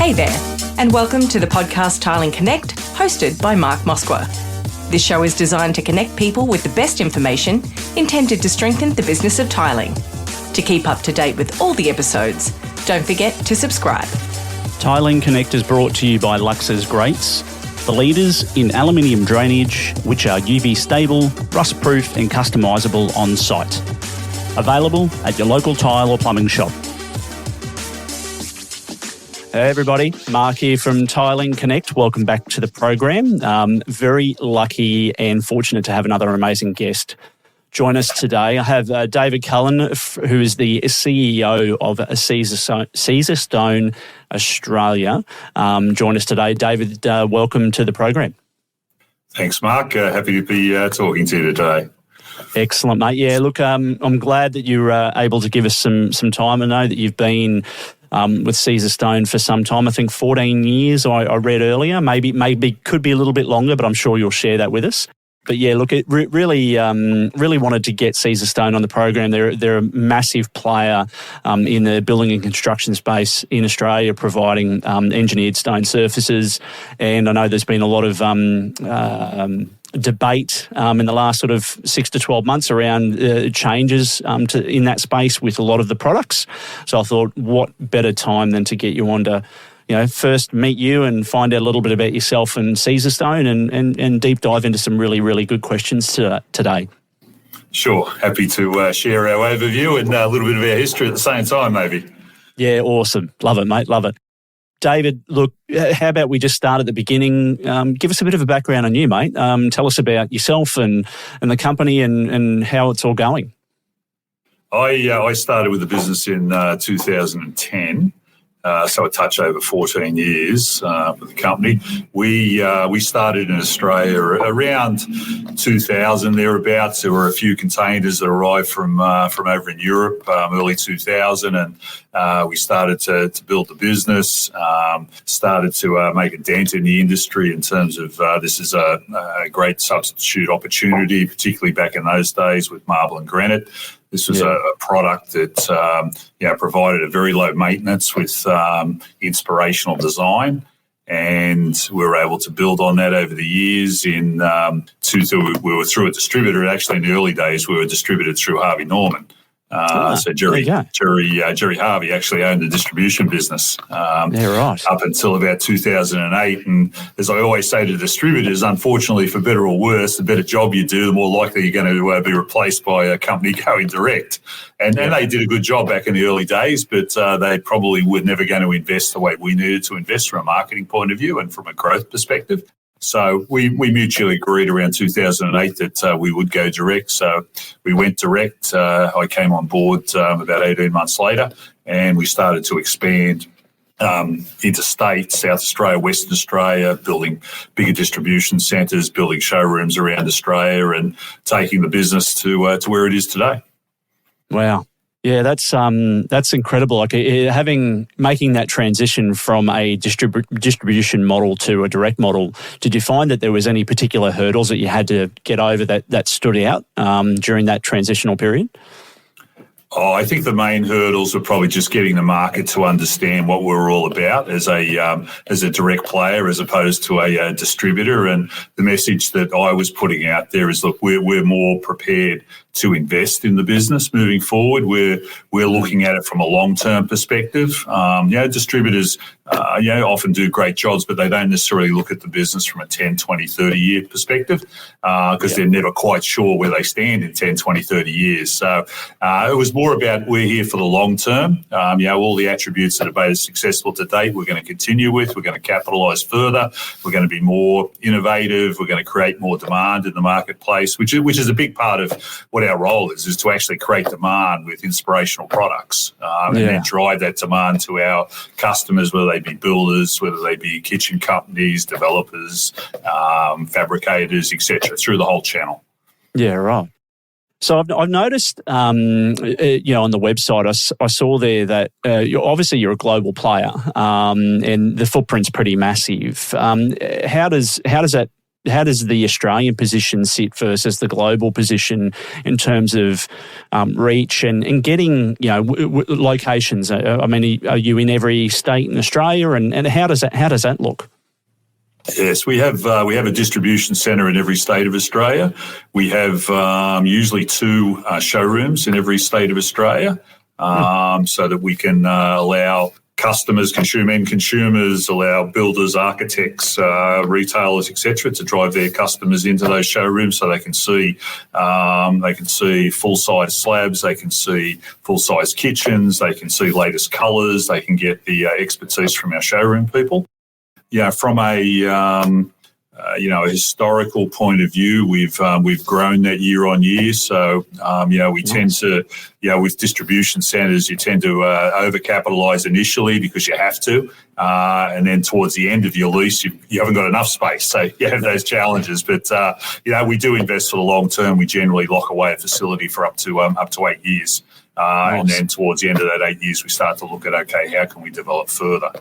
Hey there, and welcome to the podcast Tiling Connect, hosted by Mark Moskwa. This show is designed to connect people with the best information intended to strengthen the business of tiling. To keep up to date with all the episodes, don't forget to subscribe. Tiling Connect is brought to you by Lux's Grates, the leaders in aluminium drainage, which are UV stable, rust proof and customisable on site. Available at your local tile or plumbing shop. Hey everybody, Mark here from Tiling Connect. Welcome back to the program. Very lucky and fortunate to have another amazing guest join us today. I have David Cullen, who is the CEO of Caesarstone Australia, join us today. David, welcome to the program. Thanks, Mark. Happy to be talking to you today. Excellent, mate. Yeah, look, I'm glad that you were able to give us some time. I know that you've been with Caesarstone for some time. I think 14 years I read earlier. Maybe could be a little bit longer, but I'm sure you'll share that with us. But yeah, look, it really wanted to get Caesarstone on the program. They're a massive player in the building and construction space in Australia, providing engineered stone surfaces. And I know there's been a lot of debate in the last sort of 6 to 12 months around changes in that space with a lot of the products. So I thought, what better time than to get you on to, first meet you and find out a little bit about yourself and Caesarstone and deep dive into some really, really good questions today. Sure. Happy to share our overview and a little bit of our history at the same time, maybe. Yeah, awesome. Love it, mate. Love it. David, look, how about we just start at the beginning? Give us a bit of a background on you, mate. Tell us about yourself and the company and how it's all going. I started with the business in 2010. So a touch over 14 years with the company. We started in Australia around 2000 thereabouts. There were a few containers that arrived from over in Europe early 2000, and we started to build the business. Started to make a dent in the industry in terms of this is a great substitute opportunity, particularly back in those days with marble and granite. This was a product that provided a very low maintenance with inspirational design, and we were able to build on that over the years. We were through a distributor. Actually, in the early days, we were distributed through Harvey Norman. So Jerry Harvey actually owned the distribution business right. up until about 2008. And as I always say to distributors, unfortunately, for better or worse, the better job you do, the more likely you're going to be replaced by a company going direct. And they did a good job back in the early days, but they probably were never going to invest the way we needed to invest from a marketing point of view and from a growth perspective. So we mutually agreed around 2008 that we would go direct. So we went direct. I came on board about 18 months later, and we started to expand interstate, South Australia, Western Australia, building bigger distribution centres, building showrooms around Australia, and taking the business to where it is today. Wow. Yeah, that's incredible. Like making that transition from a distribution model to a direct model. Did you find that there was any particular hurdles that you had to get over that stood out during that transitional period? Oh, I think the main hurdles were probably just getting the market to understand what we're all about as a direct player as opposed to a distributor. And the message that I was putting out there is, look, we're more prepared to invest in the business moving forward. We're looking at it from a long-term perspective. Distributors often do great jobs, but they don't necessarily look at the business from a 10, 20, 30-year perspective because they're never quite sure where they stand in 10, 20, 30 years. So it was more about we're here for the long term. All the attributes that have made us successful to date, we're going to continue with. We're going to capitalise further. We're going to be more innovative. We're going to create more demand in the marketplace, which is a big part of what our role is to actually create demand with inspirational products and then drive that demand to our customers, whether they be builders, whether they be kitchen companies, developers, fabricators, etc., through the whole channel. Yeah, right. So I've noticed, on the website, I saw there that you're a global player, and the footprint's pretty massive. How does that how does the Australian position sit versus the global position in terms of reach and getting locations? I mean, are you in every state in Australia, and how does that look? Yes, we have a distribution centre in every state of Australia. We have usually 2 showrooms in every state of Australia, so that we can allow customers, consumers, allow builders, architects, retailers, etc., to drive their customers into those showrooms so they can see full-size slabs, they can see full-size kitchens, they can see latest colours, they can get the expertise from our showroom people. From a historical point of view, we've grown that year on year. So we tend to, with distribution centres, you tend to overcapitalise initially because you have to, and then towards the end of your lease, you haven't got enough space, so you have those challenges. But we do invest for the long term. We generally lock away a facility for up to 8 years, and then towards the end of that 8 years, we start to look at how can we develop further.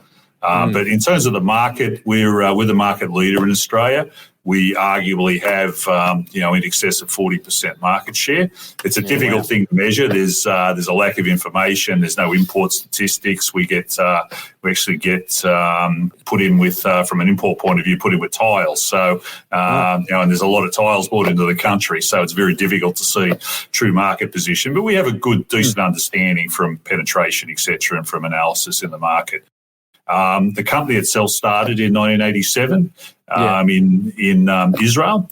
But in terms of the market, we're the market leader in Australia. We arguably have, in excess of 40% market share. It's a difficult thing to measure. There's a lack of information. There's no import statistics. We actually get put in with, from an import point of view, put in with tiles. So, and there's a lot of tiles brought into the country. So it's very difficult to see true market position. But we have a good, decent understanding from penetration, etc., and from analysis in the market. The company itself started in 1987 in Israel.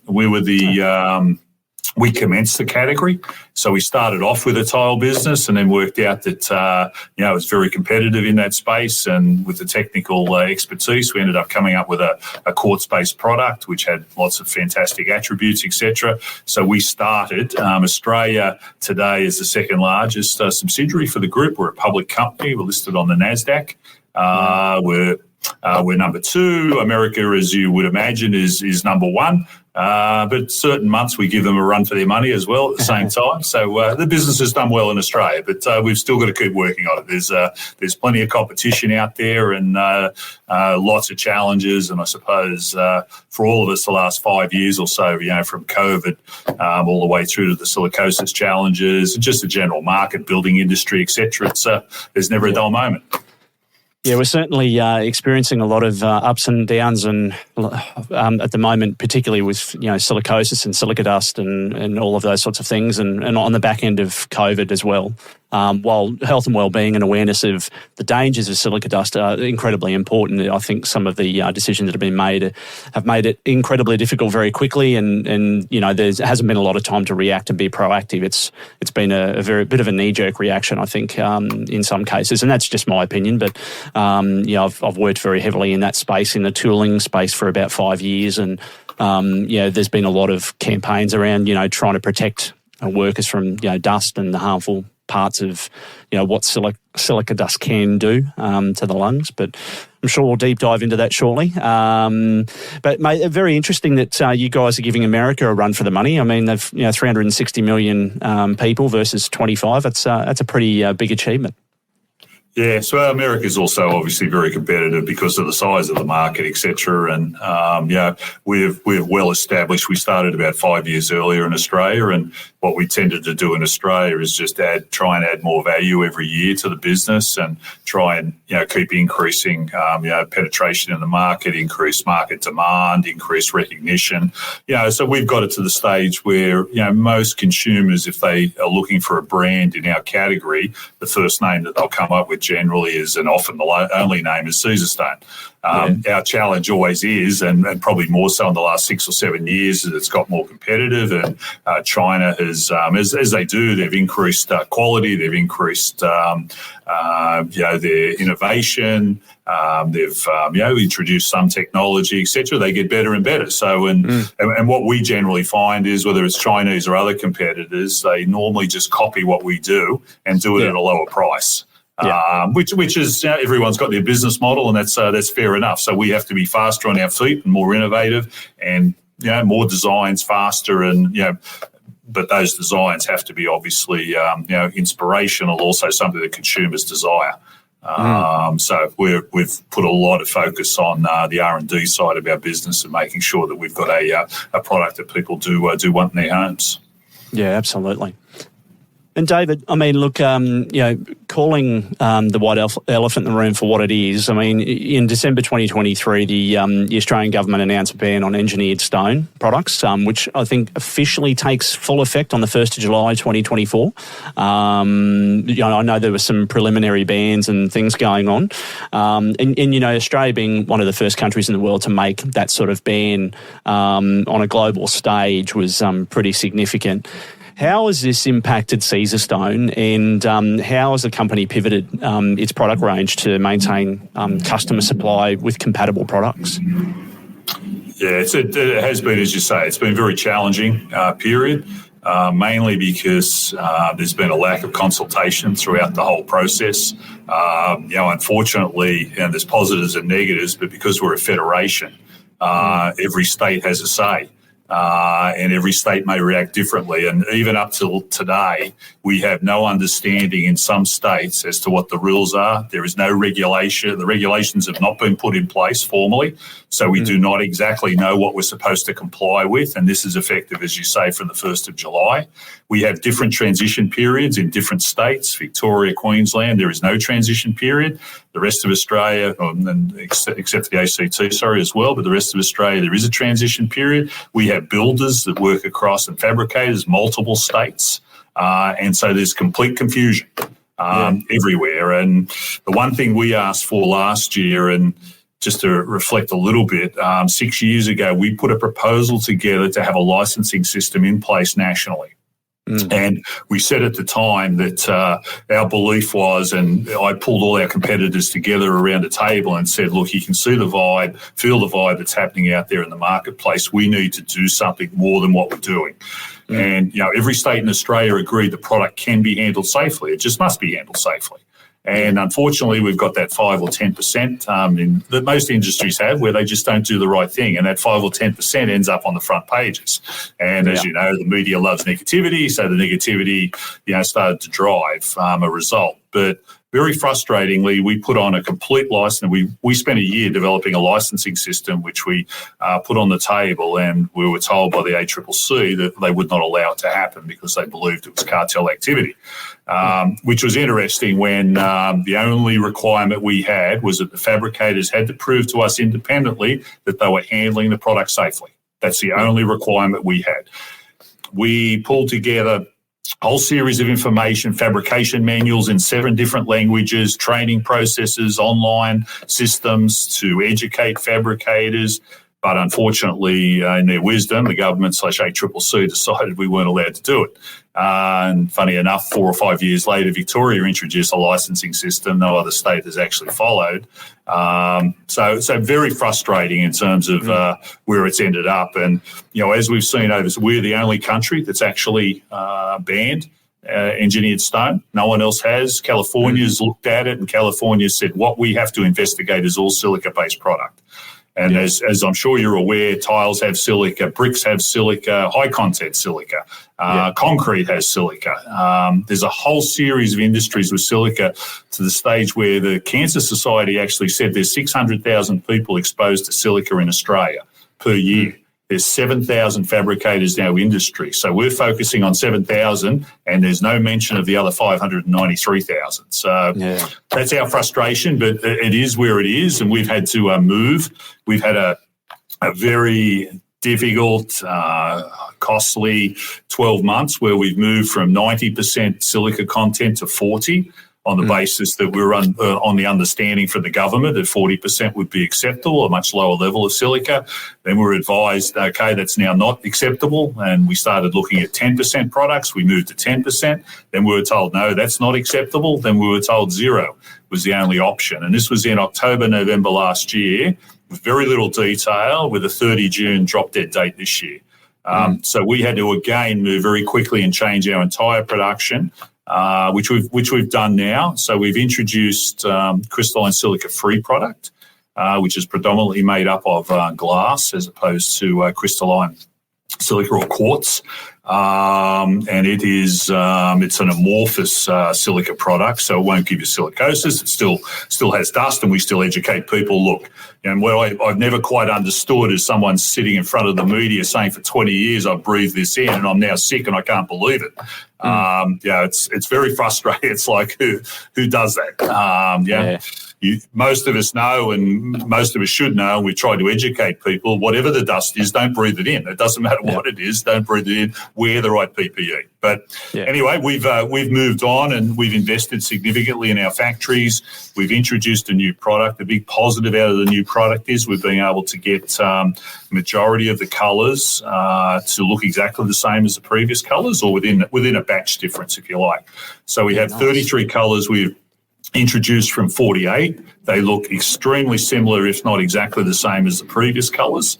We commenced the category. So we started off with a tile business and then worked out that, it was very competitive in that space. And with the technical expertise, we ended up coming up with a quartz-based product, which had lots of fantastic attributes, etc. So we started. Australia today is the second largest subsidiary for the group. We're a public company. We're listed on the NASDAQ. We're number 2. America, as you would imagine, is number 1. But certain months we give them a run for their money as well at the same time. So the business has done well in Australia, but we've still got to keep working on it. There's plenty of competition out there and lots of challenges. And I suppose for all of us, the last 5 years or so, from COVID all the way through to the silicosis challenges and just the general market, building industry, etc. There's never a dull moment. Yeah, we're certainly experiencing a lot of ups and downs, and at the moment, particularly with silicosis and silica dust and all of those sorts of things, and on the back end of COVID as well. While health and wellbeing and awareness of the dangers of silica dust are incredibly important, I think some of the decisions that have been made have made it incredibly difficult very quickly, and there hasn't been a lot of time to react and be proactive. It's been a very bit of a knee-jerk reaction, I think, in some cases, and that's just my opinion. But I've worked very heavily in that space, in the tooling space, for about 5 years, and there's been a lot of campaigns around trying to protect workers from dust and the harmful parts of what silica dust can do to the lungs, but I'm sure we'll deep dive into that shortly. But mate, very interesting that you guys are giving America a run for the money. I mean, they've 360 million people versus 25. That's a pretty big achievement. Yeah, so America is also obviously very competitive because of the size of the market, etc. And we're well established. We started about 5 years earlier in Australia, and what we tended to do in Australia is just try and add more value every year to the business, and try and keep increasing penetration in the market, increase market demand, increase recognition. So we've got it to the stage where most consumers, if they are looking for a brand in our category, the first name that they'll come up with generally is, and often the only name, is Caesarstone. Our challenge always is, and probably more so in the last 6 or 7 years, is it's got more competitive, and China has, as they do, they've increased quality, they've increased their innovation, they've introduced some technology, etc. They get better and better. So, and what we generally find is, whether it's Chinese or other competitors, they normally just copy what we do and do it at a lower price. Which is everyone's got their business model, and that's fair enough. So we have to be faster on our feet and more innovative, and more designs faster, and but those designs have to be obviously inspirational, also something that consumers desire. So we've put a lot of focus on the R&D side of our business and making sure that we've got a product that people do want in their homes. Yeah, absolutely. And David, I mean, look, calling the white elephant in the room for what it is. I mean, in December 2023, the Australian government announced a ban on engineered stone products, which I think officially takes full effect on the 1st of July 2024. I know there were some preliminary bans and things going on. And Australia being one of the first countries in the world to make that sort of ban on a global stage was pretty significant. How has this impacted Caesarstone, and how has the company pivoted its product range to maintain customer supply with compatible products? Yeah, it has been, as you say, it's been a very challenging period, mainly because there's been a lack of consultation throughout the whole process. Unfortunately, there's positives and negatives, but because we're a federation, every state has a say. And every state may react differently. And even up till today, we have no understanding in some states as to what the rules are. There is no regulation. The regulations have not been put in place formally, so we do not exactly know what we're supposed to comply with. And this is effective, as you say, from the 1st of July. We have different transition periods in different states. Victoria, Queensland, there is no transition period. The rest of Australia, except for the ACT, as well, but the rest of Australia, there is a transition period. We have builders that work across and fabricators, multiple states. And so there's complete confusion everywhere. And the one thing we asked for last year, and just to reflect a little bit, 6 years ago, we put a proposal together to have a licensing system in place nationally. And we said at the time that our belief was, and I pulled all our competitors together around a table and said, look, you can see the vibe, feel the vibe that's happening out there in the marketplace. We need to do something more than what we're doing. And, every state in Australia agreed the product can be handled safely. It just must be handled safely. And unfortunately, we've got that 5 or 10% that most industries have where they just don't do the right thing. And that 5 or 10% ends up on the front pages. And as you know, the media loves negativity. So the negativity, started to drive a result. But very frustratingly, we put on a complete license. We spent a year developing a licensing system, which we put on the table, and we were told by the ACCC that they would not allow it to happen because they believed it was cartel activity, which was interesting when the only requirement we had was that the fabricators had to prove to us independently that they were handling the product safely. That's the only requirement we had. We pulled together whole series of information, fabrication manuals in 7 different languages, training processes, online systems to educate fabricators. But unfortunately, in their wisdom, the government / ACCC decided we weren't allowed to do it. And funny enough, 4 or 5 years later, Victoria introduced a licensing system. No other state has actually followed. So very frustrating in terms of where it's ended up. And, as we've seen we're the only country that's actually banned engineered stone. No one else has. California's looked at it, and California said what we have to investigate is all silica-based product. And as I'm sure you're aware, tiles have silica, bricks have silica, high-content silica, concrete has silica. There's a whole series of industries with silica to the stage where the Cancer Society actually said there's 600,000 people exposed to silica in Australia per year. There's 7,000 fabricators in our industry. So we're focusing on 7,000, and there's no mention of the other 593,000. So that's our frustration, but it is where it is, and we've had to move. We've had a very difficult, costly 12 months where we've moved from 90% silica content to 40%. On the basis that we're on the understanding from the government that 40% would be acceptable, a much lower level of silica. Then we were advised, okay, that's now not acceptable, and we started looking at 10% products. We moved to 10%. Then we were told, no, that's not acceptable. Then we were told 0 was the only option. And this was in October, November last year, with very little detail, with a 30 June drop-dead date this year. So we had to, again, move very quickly and change our entire production, which we've done now. So we've introduced crystalline silica-free product, which is predominantly made up of glass as opposed to crystalline silica or quartz. And it is it's an amorphous silica product, so it won't give you silicosis. It still has dust, and we still educate people. Look, and what I've never quite understood is someone sitting in front of the media saying for 20 years I've breathed this in and I'm now sick and I can't believe it. It's very frustrating. It's like who does that? Most of us know, and most of us should know, and we try to educate people, whatever the dust is, don't breathe it in. It doesn't matter what it is, don't breathe it in, wear the right PPE. But anyway, we've moved on and we've invested significantly in our factories. We've introduced a new product. The big positive out of the new product is we've been able to get the majority of the colours to look exactly the same as the previous colours, or within a batch difference, if you like. So we have 33 colours we've introduced from 48. They look extremely similar, if not exactly the same as the previous colours,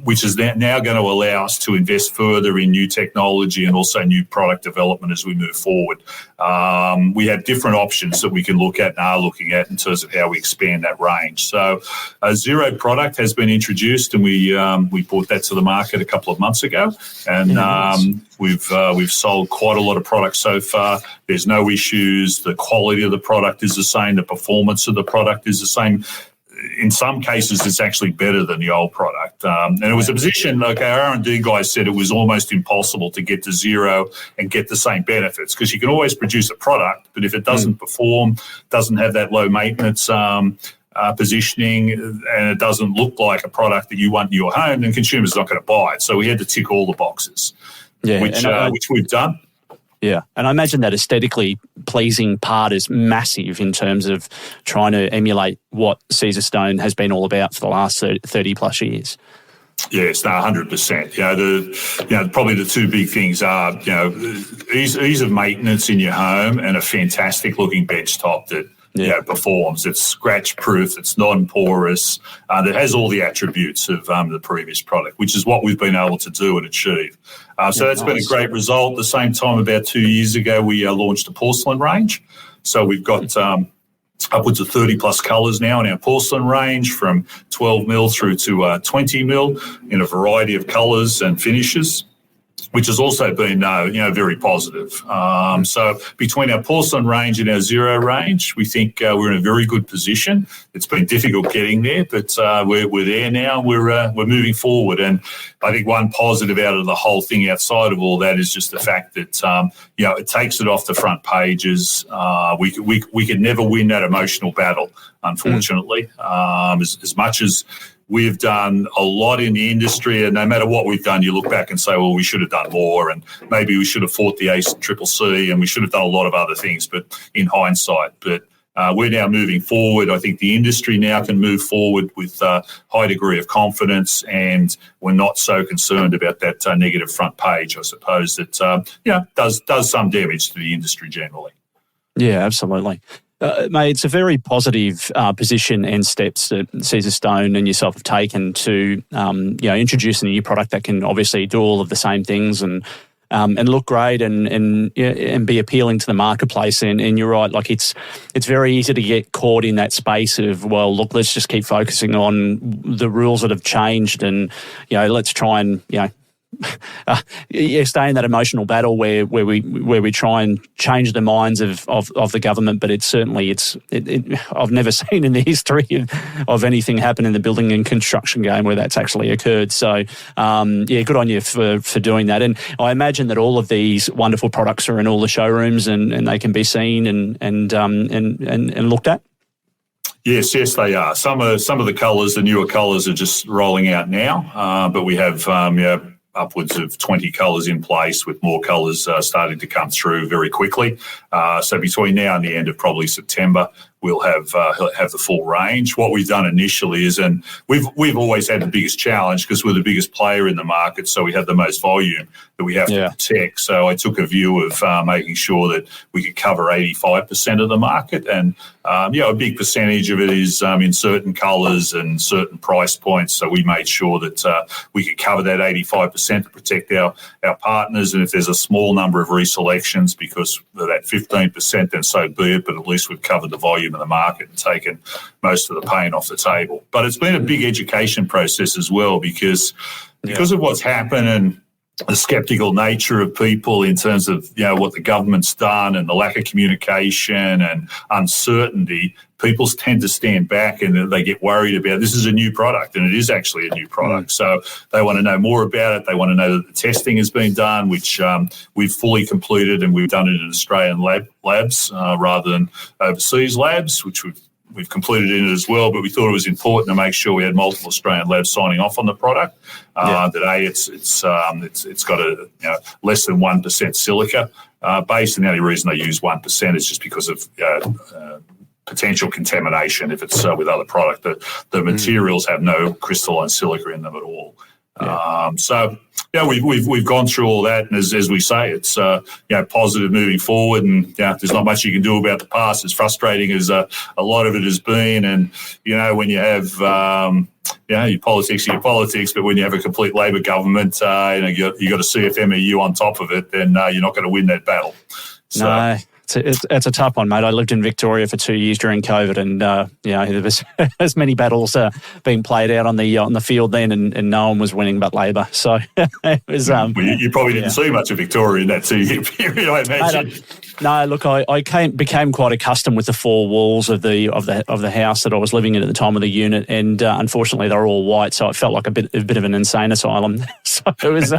which is now going to allow us to invest further in new technology and also new product development as we move forward. We have different options that we can look at and are looking at in terms of how we expand that range. So a zero product has been introduced, and we brought that to the market a couple of months ago, and we've sold quite a lot of products so far. There's no issues. The quality of the product is the same. The performance of the product is the same. In some cases, it's actually better than the old product. And it was a position, like our R&D guys said, it was almost impossible to get to zero and get the same benefits, because you can always produce a product, but if it doesn't perform, doesn't have that low maintenance positioning, and it doesn't look like a product that you want in your home, then consumers are not going to buy it. So we had to tick all the boxes, which we've done. Yeah, and I imagine that aesthetically pleasing part is massive in terms of trying to emulate what Caesarstone has been all about for the last 30 plus years. Yes, no, 100%. Probably the two big things are, ease of maintenance in your home and a fantastic looking bench top that performs. It's scratch proof. It's non-porous. That has all the attributes of the previous product, which is what we've been able to do and achieve. So that's been a great result. At the same time, about 2 years ago, we launched a porcelain range. So we've got upwards of 30 plus colours now in our porcelain range, from 12 mil through to 20 mil in a variety of colours and finishes, which has also been, very positive. So between our porcelain range and our zero range, we think we're in a very good position. It's been difficult getting there, but we're there now. We're moving forward, and I think one positive out of the whole thing, outside of all that, is just the fact that it takes it off the front pages. We could never win that emotional battle, unfortunately. As much as we've done a lot in the industry, and no matter what we've done, you look back and say, well, we should have done more, and maybe we should have fought the ACE and Triple C, and we should have done a lot of other things, but in hindsight. But we're now moving forward. I think the industry now can move forward with a high degree of confidence, and we're not so concerned about that negative front page, I suppose, that does some damage to the industry generally. Yeah, absolutely. Mate, it's a very positive position and steps that Caesarstone and yourself have taken to, introduce a new product that can obviously do all of the same things and look great and be appealing to the marketplace. And you're right, like it's very easy to get caught in that space of, well, look, let's just keep focusing on the rules that have changed, and let's try and stay in that emotional battle where we try and change the minds of the government. But I've never seen in the history of anything happen in the building and construction game where that's actually occurred. So good on you for doing that. And I imagine that all of these wonderful products are in all the showrooms and they can be seen and looked at. Yes, they are. Some of the colours, the newer colours, are just rolling out now, but we have upwards of 20 colours in place, with more colours starting to come through very quickly. So between now and the end of probably September, we'll have the full range. What we've done initially is, and we've always had the biggest challenge because we're the biggest player in the market, so we have the most volume that we have to protect. So I took a view of making sure that we could cover 85% of the market, and a big percentage of it is in certain colours and certain price points. So we made sure that we could cover that 85% to protect our partners. And if there's a small number of reselections because of that 15%, then so be it. But at least we've covered the volume volume of the market and taken most of the pain off the table. But it's been a big education process as well because of what's happened and the sceptical nature of people in terms of, what the government's done and the lack of communication and uncertainty. People tend to stand back and they get worried about this is a new product, and it is actually a new product. So they want to know more about it. They want to know that the testing has been done, which we've fully completed, and we've done it in Australian labs rather than overseas labs, which we've completed in it as well. But we thought it was important to make sure we had multiple Australian labs signing off on the product. That it's got a less than 1% silica base, and the only reason they use 1% is just because of potential contamination if it's with other product. The materials have no crystalline silica in them at all. We've gone through all that, and as we say, it's positive moving forward. And there's not much you can do about the past. As frustrating as a lot of it has been, and when you have your politics, but when you have a complete Labor government, you got a CFMEU on top of it, then you're not going to win that battle. So, no. It's a tough one, mate. I lived in Victoria for 2 years during COVID, and there was as many battles being played out on the field then, and no one was winning but Labor. So it was. You probably didn't see much of Victoria in that 2 year period, I imagine. No, look, I became quite accustomed with the four walls of the house that I was living in at the time of the unit, and unfortunately they're all white, so it felt like a bit of an insane asylum. So it was,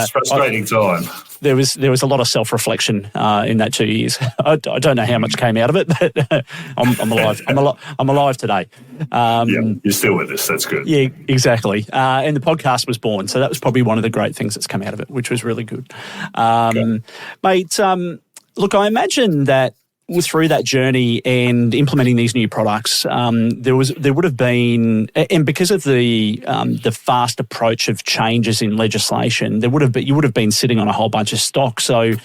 frustrating time. There was a lot of self-reflection in that 2 years. I don't know how much came out of it, but I'm alive. I'm alive today. You're still with us. That's good. Yeah, exactly. And the podcast was born, so that was probably one of the great things that's come out of it, which was really good. Mate, look, I imagine that through that journey and implementing these new products, there would have been, and because of the fast approach of changes in legislation, you would have been sitting on a whole bunch of stock. So,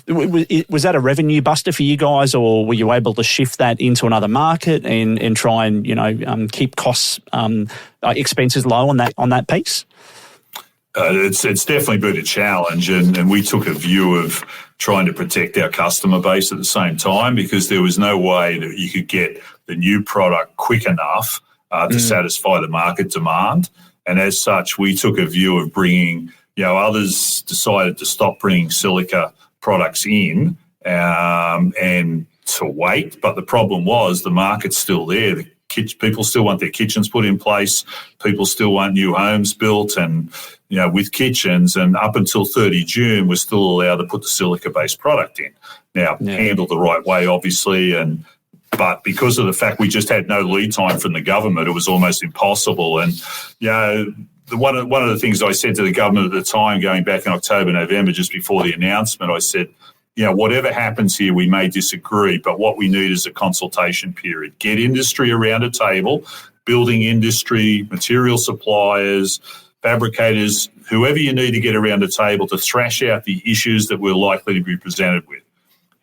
was that a revenue buster for you guys, or were you able to shift that into another market and try and keep costs expenses low on that piece? It's definitely been a challenge, and we took a view of trying to protect our customer base at the same time, because there was no way that you could get the new product quick enough to satisfy the market demand. And as such, we took a view of bringing, others decided to stop bringing silica products in and to wait. But the problem was the market's still there. People still want their kitchens put in place. People still want new homes built and, with kitchens. And up until 30 June, we're still allowed to put the silica-based product in. Now, handled the right way, obviously, but because of the fact we just had no lead time from the government, it was almost impossible. And, one of the things I said to the government at the time, going back in October, November, just before the announcement, I said, whatever happens here, we may disagree, but what we need is a consultation period. Get industry around a table, building industry, material suppliers, fabricators, whoever you need to get around a table to thrash out the issues that we're likely to be presented with.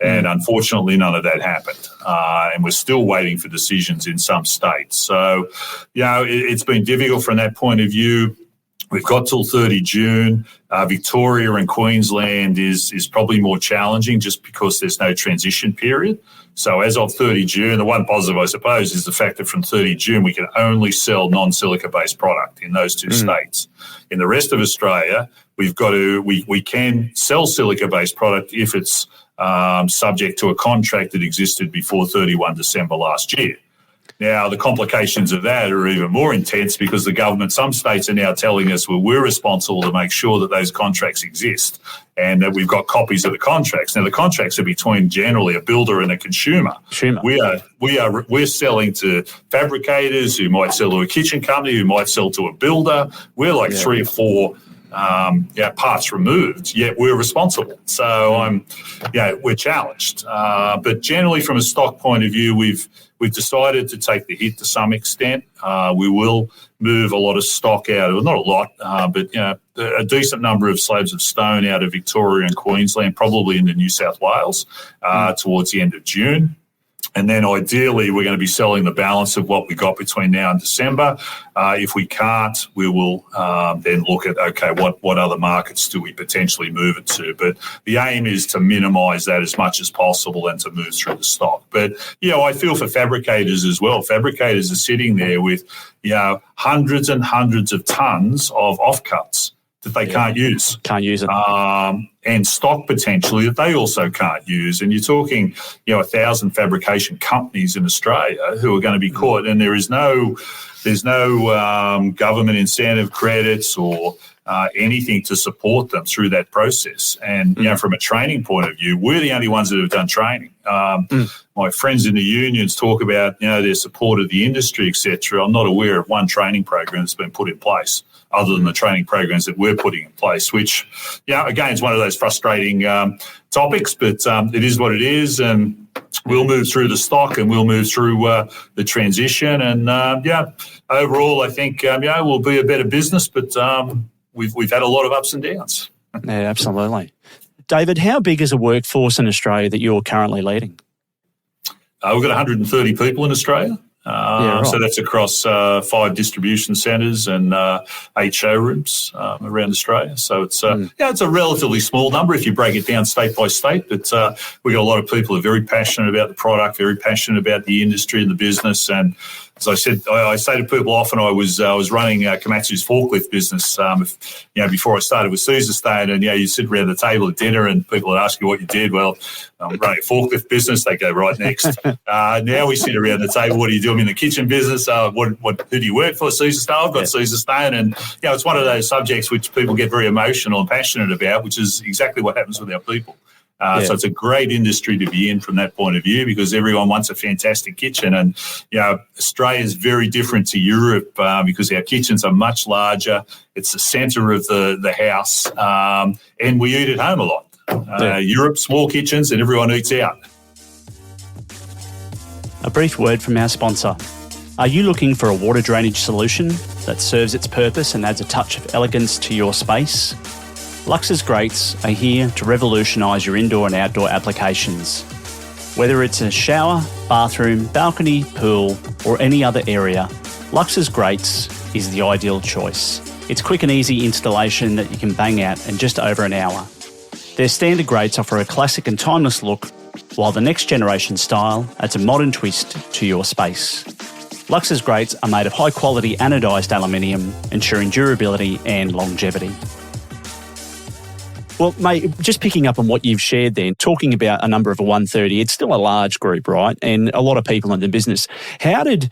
And unfortunately, none of that happened. And we're still waiting for decisions in some states. So, it's been difficult from that point of view. We've got till 30 June. Victoria and Queensland is probably more challenging just because there's no transition period. So as of 30 June, the one positive, I suppose, is the fact that from 30 June, we can only sell non-silica-based product in those two states. In the rest of Australia, we can sell silica-based product if it's subject to a contract that existed before 31 December last year. Now, the complications of that are even more intense because the government, some states are now telling us, well, we're responsible to make sure that those contracts exist and that we've got copies of the contracts. Now, the contracts are between generally a builder and a consumer. We're selling to fabricators who might sell to a kitchen company, who might sell to a builder. We're like 3 or 4 parts removed, yet we're responsible. So we're challenged. But generally, from a stock point of view, we've decided to take the hit to some extent. We will move a lot of stock out, well, not a lot, but a decent number of slabs of stone out of Victoria and Queensland, probably into New South Wales, towards the end of June. And then ideally, we're going to be selling the balance of what we got between now and December. If we can't, we will then look at, okay, what other markets do we potentially move it to? But the aim is to minimise that as much as possible and to move through the stock. But, I feel for fabricators as well. Fabricators are sitting there with, hundreds and hundreds of tonnes of offcuts that they can't use. Can't use it. And stock potentially that they also can't use. And you're talking, 1,000 fabrication companies in Australia who are going to be caught, and there's no government incentive credits or anything to support them through that process. And, from a training point of view, we're the only ones that have done training. My friends in the unions talk about, their support of the industry, etc. I'm not aware of one training program that's been put in place other than the training programs that we're putting in place, which, again, is one of those frustrating topics, but it is what it is. And we'll move through the stock and we'll move through the transition. And, overall, I think, we'll be a better business, but we've had a lot of ups and downs. Yeah, absolutely. David, how big is a workforce in Australia that you're currently leading? We've got 130 people in Australia. So that's across 5 distribution centres and 8 showrooms around Australia. So it's it's a relatively small number if you break it down state by state. But we got a lot of people who are very passionate about the product, very passionate about the industry and the business. And as I said, I say to people often, I was running Komatsu's forklift business. Before I started with Caesarstone, and you sit around the table at dinner and people would ask you what you did. Well, I'm running a forklift business. They go right next. Now we sit around the table. What are you doing in the kitchen business? Who do you work for? Caesarstone. I've got Caesarstone, and it's one of those subjects which people get very emotional and passionate about, which is exactly what happens with our people. So it's a great industry to be in from that point of view because everyone wants a fantastic kitchen. And, Australia is very different to Europe because our kitchens are much larger. It's the centre of the house and we eat at home a lot. Europe, small kitchens and everyone eats out. A brief word from our sponsor. Are you looking for a water drainage solution that serves its purpose and adds a touch of elegance to your space? Lux's Grates are here to revolutionise your indoor and outdoor applications. Whether it's a shower, bathroom, balcony, pool or any other area, Lux's Grates is the ideal choice. It's quick and easy installation that you can bang out in just over an hour. Their standard grates offer a classic and timeless look, while the next generation style adds a modern twist to your space. Lux's Grates are made of high quality anodised aluminium, ensuring durability and longevity. Well, mate, just picking up on what you've shared then, talking about a number of 130, it's still a large group, right? And a lot of people in the business. How did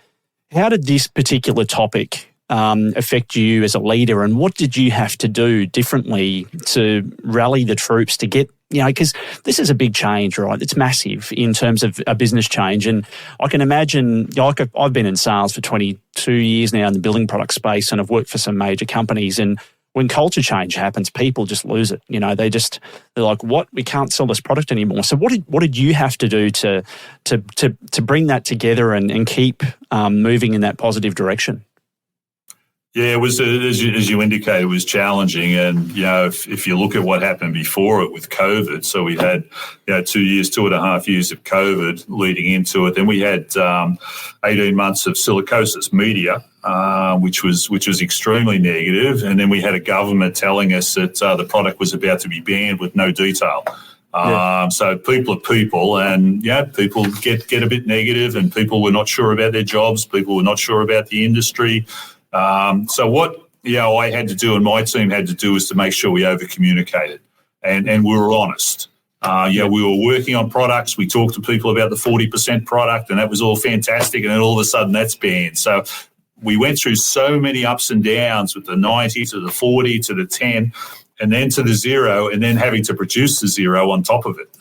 this particular topic affect you as a leader, and what did you have to do differently to rally the troops to get, because this is a big change, right? It's massive in terms of a business change. And I can imagine, I've been in sales for 22 years now in the building product space, and I've worked for some major companies, and when culture change happens, people just lose it. They're like, "What? We can't sell this product anymore." So, what did you have to do to bring that together and keep moving in that positive direction? Yeah, it was, as you indicated, it was challenging. And, if you look at what happened before it with COVID, so we had 2.5 years of COVID leading into it. Then we had 18 months of silicosis media, which was extremely negative. And then we had a government telling us that the product was about to be banned with no detail. So people are people, and people get a bit negative, and people were not sure about their jobs. People were not sure about the industry. So what I had to do and my team had to do is to make sure we over-communicated and we were honest. We were working on products. We talked to people about the 40% product, and that was all fantastic. And then all of a sudden that's banned. So we went through so many ups and downs with the 90 to the 40 to the 10 and then to the 0, and then having to produce the 0 on top of it.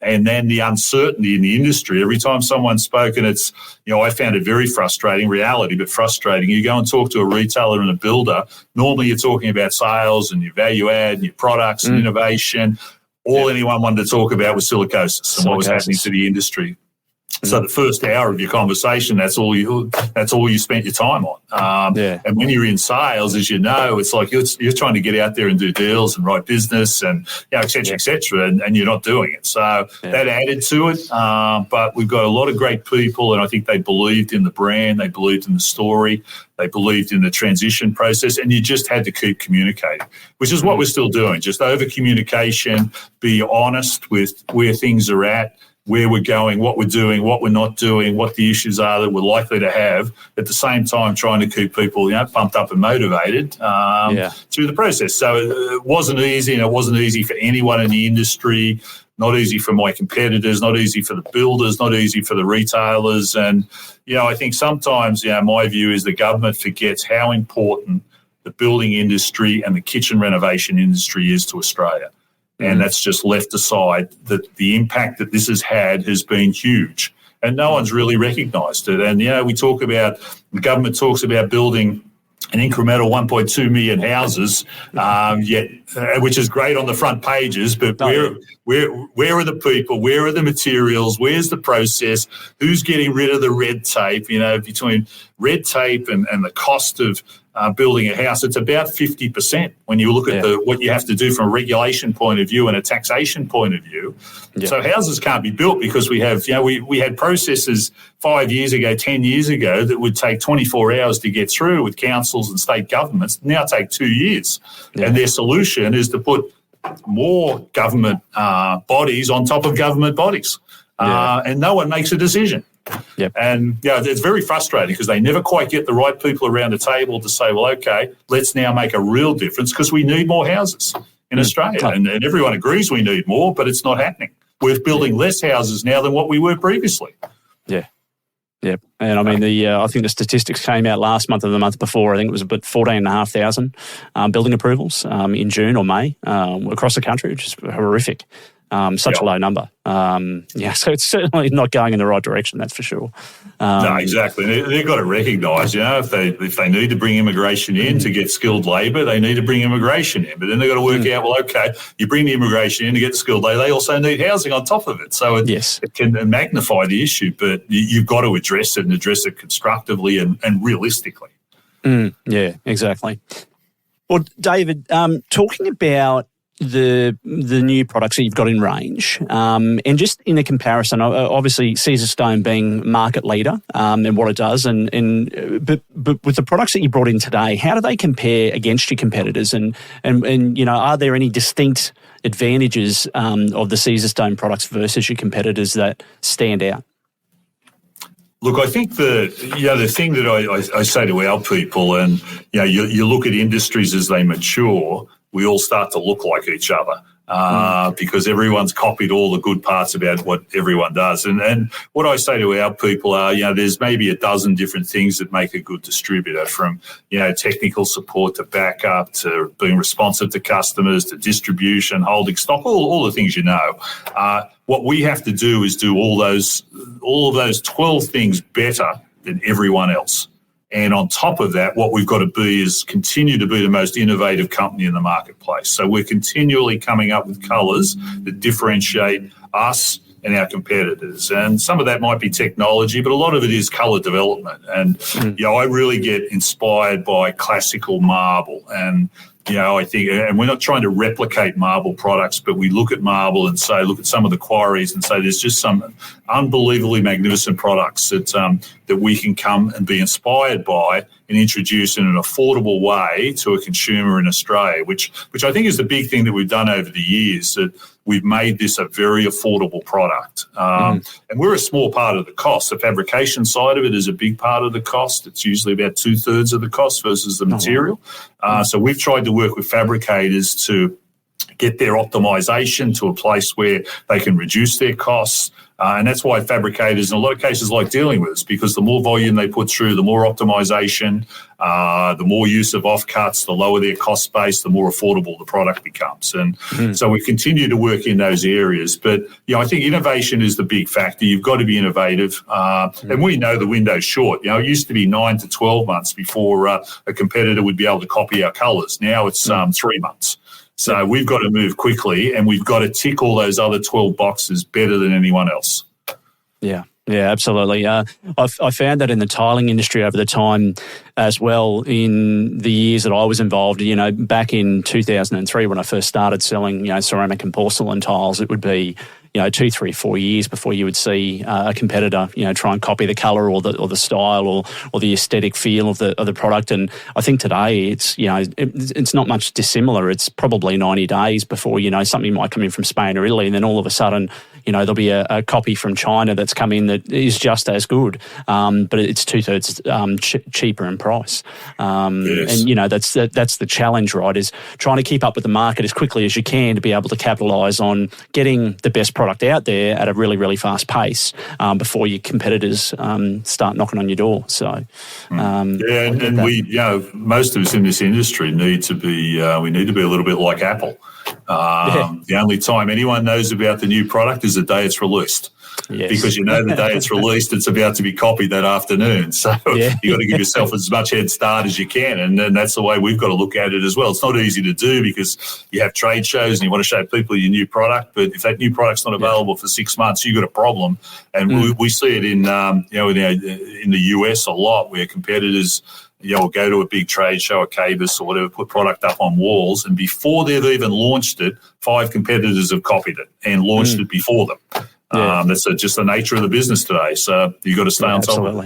And then the uncertainty in the industry. Every time someone spoke, and it's, I found it very frustrating, reality, but frustrating. You go and talk to a retailer and a builder, normally you're talking about sales and your value add and your products and innovation. All anyone wanted to talk about was silicosis and what was happening to the industry. So the first hour of your conversation, that's all you spent your time on. And when you're in sales, as you know, it's like you're trying to get out there and do deals and write business and et cetera, and you're not doing it. So that added to it. But we've got a lot of great people, and I think they believed in the brand, they believed in the story, they believed in the transition process, and you just had to keep communicating, which is what we're still doing. Just over communication, be honest with where things are at, where we're going, what we're doing, what we're not doing, what the issues are that we're likely to have, at the same time trying to keep people, pumped up and motivated through the process. So it wasn't easy, and it wasn't easy for anyone in the industry, not easy for my competitors, not easy for the builders, not easy for the retailers. And, I think sometimes, my view is the government forgets how important the building industry and the kitchen renovation industry is to Australia. And that's just left aside, that the impact that this has had has been huge. And no one's really recognised it. And, the government talks about building an incremental 1.2 million houses, which is great on the front pages, but where are the people? Where are the materials? Where's the process? Who's getting rid of the red tape? Between red tape and the cost of building a house, it's about 50% when you look at what you have to do from a regulation point of view and a taxation point of view. So houses can't be built because we have, we had processes 5 years ago, 10 years ago that would take 24 hours to get through with councils and state governments, now take 2 years. And their solution is to put more government bodies on top of government bodies. And no one makes a decision. And it's very frustrating because they never quite get the right people around the table to say, well, okay, let's now make a real difference because we need more houses in Australia. And everyone agrees we need more, but it's not happening. We're building less houses now than what we were previously. Yeah, and I mean, I think the statistics came out last month or the month before. I think it was about 14,500 building approvals in June or May across the country, which is horrific. Such a low number. So it's certainly not going in the right direction, that's for sure. No, exactly. They've got to recognise, if they need to bring immigration in to get skilled labour, they need to bring immigration in. But then they've got to work out, well, okay, you bring the immigration in to get the skilled labour, they also need housing on top of it. So it can magnify the issue, but you've got to address it and address it constructively and realistically. Yeah, exactly. Well, David, talking about the new products that you've got in range, and just in a comparison, obviously Caesarstone being market leader in what it does, but with the products that you brought in today, how do they compare against your competitors? And are there any distinct advantages of the Caesarstone products versus your competitors that stand out? Look, I think the thing that I say to our people, and you look at industries as they mature, we all start to look like each other because everyone's copied all the good parts about what everyone does. And what I say to our people are, there's maybe a dozen different things that make a good distributor, from, technical support to backup to being responsive to customers to distribution, holding stock, all the things What we have to do is do all of those 12 things better than everyone else. And on top of that, what we've got to be is continue to be the most innovative company in the marketplace. So we're continually coming up with colours that differentiate us and our competitors. And some of that might be technology, but a lot of it is colour development. And, I really get inspired by classical marble. And, I think, and we're not trying to replicate marble products, but we look at marble and say, look at some of the quarries and say there's just some unbelievably magnificent products that we can come and be inspired by and introduce in an affordable way to a consumer in Australia, which I think is the big thing that we've done over the years, that we've made this a very affordable product. And we're a small part of the cost. The fabrication side of it is a big part of the cost. It's usually about 2/3 of the cost versus the material. So we've tried to work with fabricators to get their optimization to a place where they can reduce their costs. And that's why fabricators in a lot of cases like dealing with us, because the more volume they put through, the more optimization, the more use of offcuts, the lower their cost base, the more affordable the product becomes. And so we continue to work in those areas. But, I think innovation is the big factor. You've got to be innovative. And we know the window's short. It used to be 9 to 12 months before a competitor would be able to copy our colours. Now it's 3 months. So we've got to move quickly, and we've got to tick all those other 12 boxes better than anyone else. Yeah, Yeah, absolutely. I found that in the tiling industry over the time as well, in the years that I was involved, back in 2003 when I first started selling, ceramic and porcelain tiles, it would be, 2, 3, 4 years before you would see a competitor, try and copy the colour or the style or the aesthetic feel of the product. And I think today it's not much dissimilar. It's probably 90 days before, something might come in from Spain or Italy, and then all of a sudden, there'll be a copy from China that's come in that is just as good, but it's 2/3 cheaper in price. Yes. And that's the challenge, right? Is trying to keep up with the market as quickly as you can to be able to capitalise on getting the best product out there at a really, really fast pace before your competitors start knocking on your door. So, and we, most of us in this industry need to be a little bit like Apple. The only time anyone knows about the new product is the day it's released. Yes. Because the day it's released, it's about to be copied that afternoon. So you've got to give yourself as much head start as you can. And then that's the way we've got to look at it as well. It's not easy to do because you have trade shows and you want to show people your new product. But if that new product's not available for 6 months, you've got a problem. And we see it in the US a lot where competitors will go to a big trade show, a KBIS or whatever, put product up on walls, and before they've even launched it, 5 competitors have copied it and launched it before them. That's just the nature of the business today. So you've got to stay on top of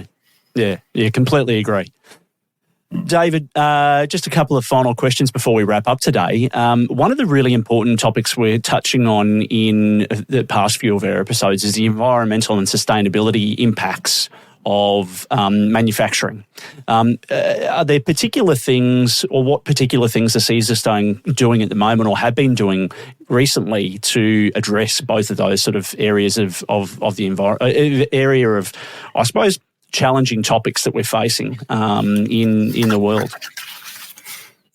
it. Yeah, completely agree. David, just a couple of final questions before we wrap up today. One of the really important topics we're touching on in the past few of our episodes is the environmental and sustainability impacts of manufacturing. Are there particular things, or what particular things are Caesarstone doing at the moment or have been doing recently to address both of those sort of areas of the area of, I suppose, challenging topics that we're facing in the world?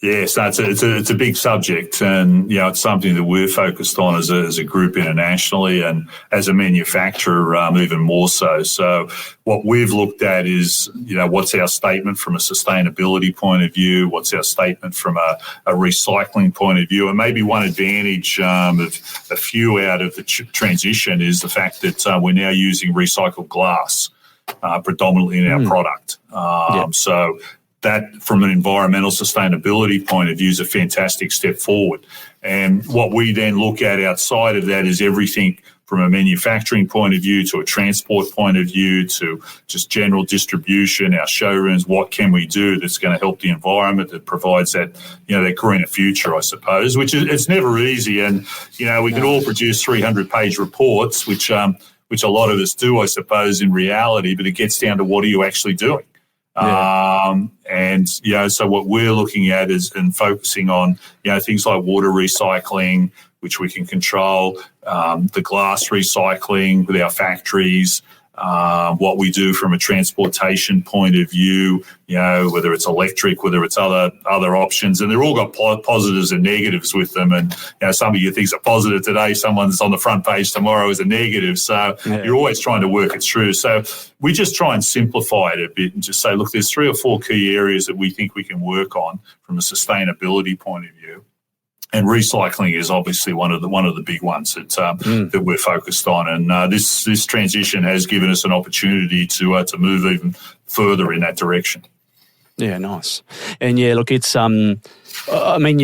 Yes, it's a big subject, and it's something that we're focused on as a group internationally, and as a manufacturer even more so. So what we've looked at is what's our statement from a sustainability point of view, what's our statement from a recycling point of view, and maybe one advantage of a few out of the transition is the fact that we're now using recycled glass predominantly in our product. So that, from an environmental sustainability point of view, is a fantastic step forward. And what we then look at outside of that is everything from a manufacturing point of view to a transport point of view to just general distribution, our showrooms. What can we do that's going to help the environment, that provides that, that greener future, I suppose, which is, it's never easy. And, we can all produce 300-page reports, which a lot of us do, I suppose, in reality, but it gets down to what are you actually doing? So what we're looking at is and focusing on, things like water recycling, which we can control, the glass recycling with our factories, what we do from a transportation point of view, whether it's electric, whether it's other options, and they're all got positives and negatives with them. And some of your things are positive today, someone's on the front page tomorrow is a negative. So you're always trying to work it through. So we just try and simplify it a bit and just say, look, there's 3 or 4 key areas that we think we can work on from a sustainability point of view. And recycling is obviously one of the big ones that we're focused on, and this transition has given us an opportunity to move even further in that direction. Yeah, nice. And look, it's you're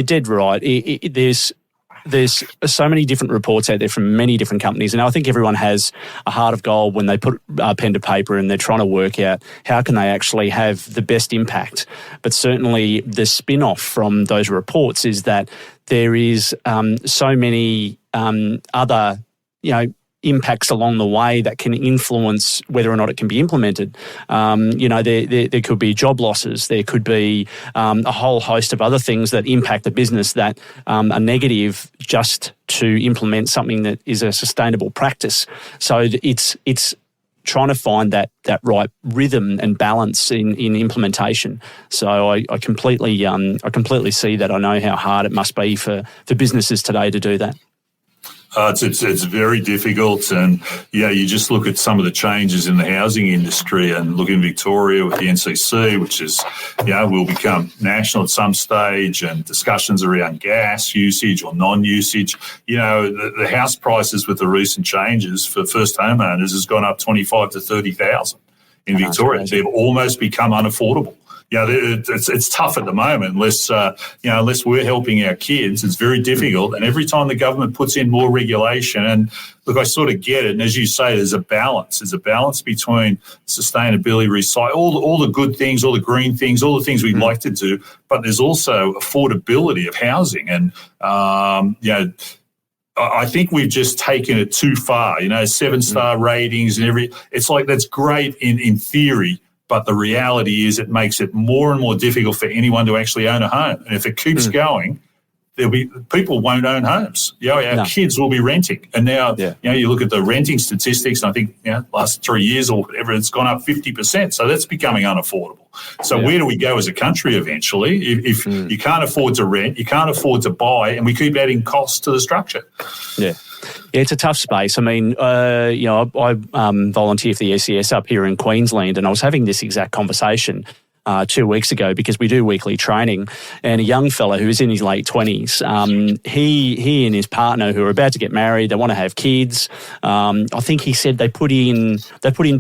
dead right. There's so many different reports out there from many different companies, and I think everyone has a heart of gold when they put pen to paper and they're trying to work out how can they actually have the best impact. But certainly the spin-off from those reports is that there is so many other, impacts along the way that can influence whether or not it can be implemented. There could be job losses. There could be a whole host of other things that impact the business that are negative just to implement something that is a sustainable practice. So it's trying to find that right rhythm and balance in implementation. So I completely see that. I know how hard it must be for businesses today to do that. It's very difficult, and you just look at some of the changes in the housing industry, and look in Victoria with the NCC, which is will become national at some stage, and discussions around gas usage or non-usage. The house prices with the recent changes for first homeowners has gone up 25 to 30,000 in Victoria. They've almost become unaffordable. It's tough at the moment unless we're helping our kids. It's very difficult, and every time the government puts in more regulation, and look, I sort of get it. And as you say, there's a balance. There's a balance between sustainability, recycle, all the good things, all the green things, all the things we'd like to do, but there's also affordability of housing, and I think we've just taken it too far. 7-star ratings and it's like that's great in theory. But the reality is it makes it more and more difficult for anyone to actually own a home. And if it keeps going, people won't own homes. Our kids will be renting. And now, you look at the renting statistics, and I think, last 3 years or whatever, it's gone up 50%. So that's becoming unaffordable. So where do we go as a country eventually? If you can't afford to rent, you can't afford to buy, and we keep adding costs to the structure. Yeah. Yeah, it's a tough space. I mean, I volunteer for the SES up here in Queensland, and I was having this exact conversation 2 weeks ago because we do weekly training, and a young fella who's in his late 20s, he and his partner who are about to get married, they want to have kids. I think he said they put in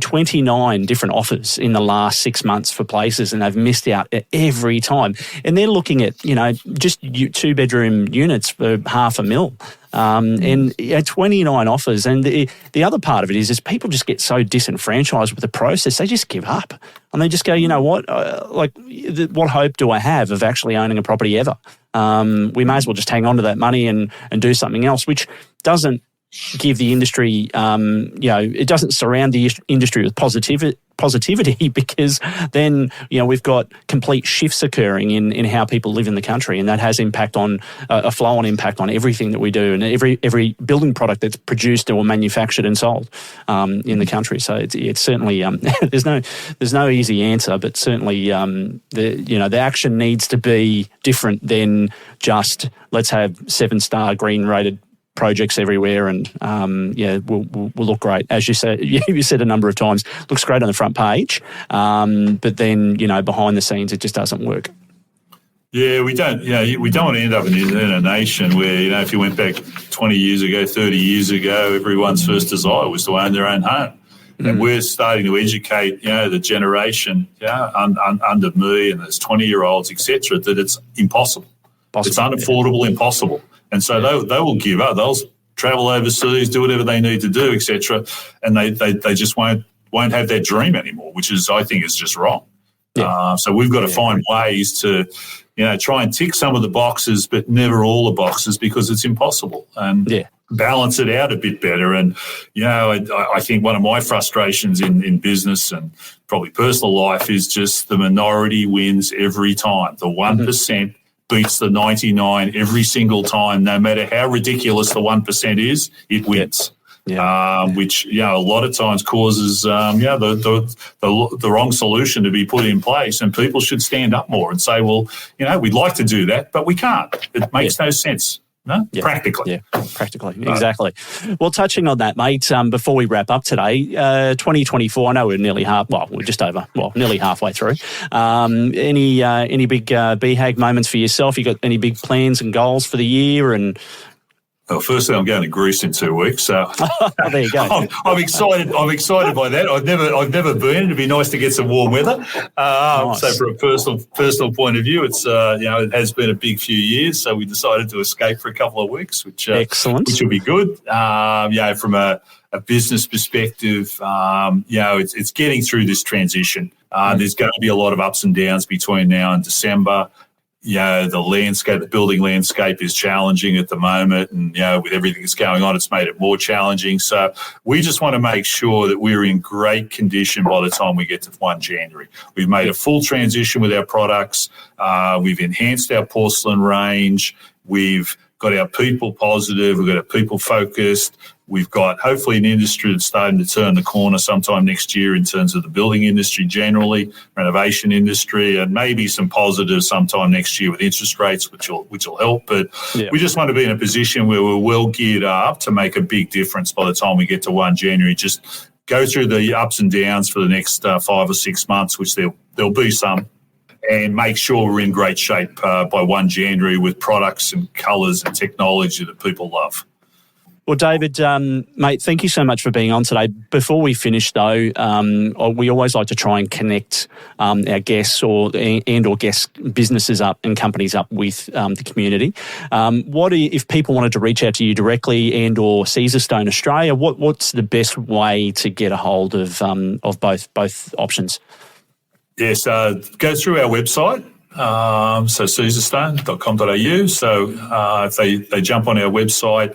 29 different offers in the last 6 months for places, and they've missed out every time. And they're looking at, just 2-bedroom units for $500,000. And 29 offers. And the other part of it is people just get so disenfranchised with the process, they just give up. And they just go, you know what, what hope do I have of actually owning a property ever? We may as well just hang on to that money and do something else, which doesn't give the industry, it doesn't surround the industry with positivity because then, we've got complete shifts occurring in how people live in the country, and that has impact on a flow-on impact on everything that we do and every building product that's produced or manufactured and sold in the country. So it's certainly there's no easy answer, but certainly the action needs to be different than just let's have 7-star green rated projects everywhere, and we'll look great. As you said, you said a number of times, looks great on the front page, but then behind the scenes it just doesn't work. Yeah, we don't. We don't want to end up in a nation where if you went back 20 years ago, 30 years ago, everyone's first desire was to own their own home. And we're starting to educate, the generation under me and there's 20-year-olds, etc., that it's impossible. It's unaffordable, impossible. And so they will give up. They'll travel overseas, do whatever they need to do, etc. And they just won't have that dream anymore, which I think is just wrong. Yeah. So we've got to find ways to, try and tick some of the boxes, but never all the boxes because it's impossible. And balance it out a bit better. And, I think one of my frustrations in business and probably personal life is just the minority wins every time. The 1% beats the 99 every single time, no matter how ridiculous the 1% is, it wins. Which a lot of times causes the wrong solution to be put in place, and people should stand up more and say, well, we'd like to do that, but we can't. It makes no sense. No? Yeah. Practically. Yeah, practically. Exactly. Well, touching on that, mate, before we wrap up today, 2024, I know we're nearly nearly halfway through. Any big BHAG moments for yourself? You got any big plans and goals for the year? And well, firstly, I'm going to Greece in 2 weeks, so there you go. I'm excited. I'm excited by that. I've never been. It'd be nice to get some warm weather. Nice. So, from a personal point of view, it's it has been a big few years. So we decided to escape for a couple of weeks, which will be good. From a business perspective, it's getting through this transition. There's going to be a lot of ups and downs between now and December. The building landscape is challenging at the moment, and with everything that's going on, it's made it more challenging. So we just want to make sure that we're in great condition by the time we get to 1 January. We've made a full transition with our products. We've enhanced our porcelain range. We've got our people positive. We've got our people focused. We've got hopefully an industry that's starting to turn the corner sometime next year in terms of the building industry generally, renovation industry, and maybe some positives sometime next year with interest rates, which will help. But we just want to be in a position where we're well geared up to make a big difference by the time we get to 1 January. Just go through the ups and downs for the next 5 or 6 months, which there'll be some, and make sure we're in great shape by 1 January with products and colours and technology that people love. Well, David, mate, thank you so much for being on today. Before we finish, though, we always like to try and connect our guests or guest businesses up and companies up with the community. If people wanted to reach out to you directly and or Caesarstone Australia, what's the best way to get a hold of both options? Yes, go through our website. So caesarstone.com.au. So if they jump on our website,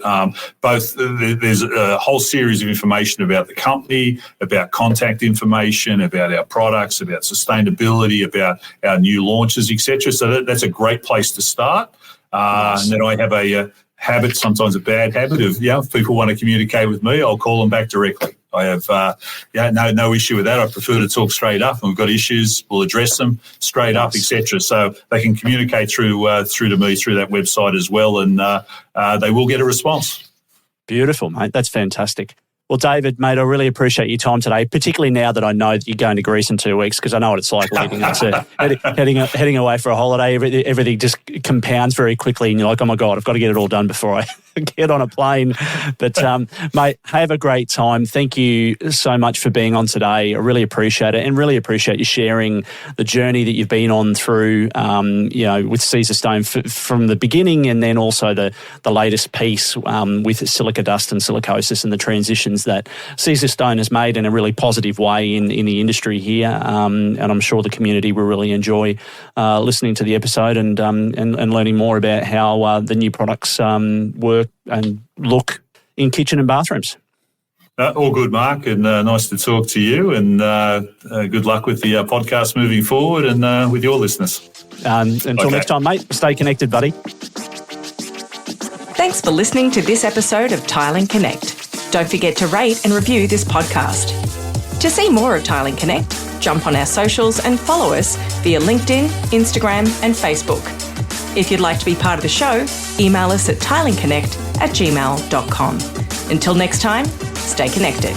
there's a whole series of information about the company, about contact information, about our products, about sustainability, about our new launches, etc. So that's a great place to start. Nice. And then I have a habit, sometimes a bad habit of, if people want to communicate with me, I'll call them back directly. I have no issue with that. I prefer to talk straight up. When we've got issues, we'll address them straight up, etc. So they can communicate through to me through that website as well, and they will get a response. Beautiful, mate. That's fantastic. Well, David, mate, I really appreciate your time today, particularly now that I know that you're going to Greece in 2 weeks, because I know what it's like leaving it to heading away for a holiday. Everything just compounds very quickly, and you're like, oh my God, I've got to get it all done before I get on a plane. But, mate, have a great time. Thank you so much for being on today. I really appreciate it, and really appreciate you sharing the journey that you've been on through, with Caesarstone from the beginning, and then also the latest piece with silica dust and silicosis and the transitions that Caesarstone has made in a really positive way in the industry here. And I'm sure the community will really enjoy listening to the episode and learning more about how the new products work and look in kitchen and bathrooms. All good, Mark, and nice to talk to you, and good luck with the podcast moving forward and with your listeners. Until next time, mate, stay connected, buddy. Thanks for listening to this episode of Tiling Connect. Don't forget to rate and review this podcast. To see more of Tiling Connect, jump on our socials and follow us via LinkedIn, Instagram and Facebook. If you'd like to be part of the show, email us at tilingconnect@gmail.com. Until next time, stay connected.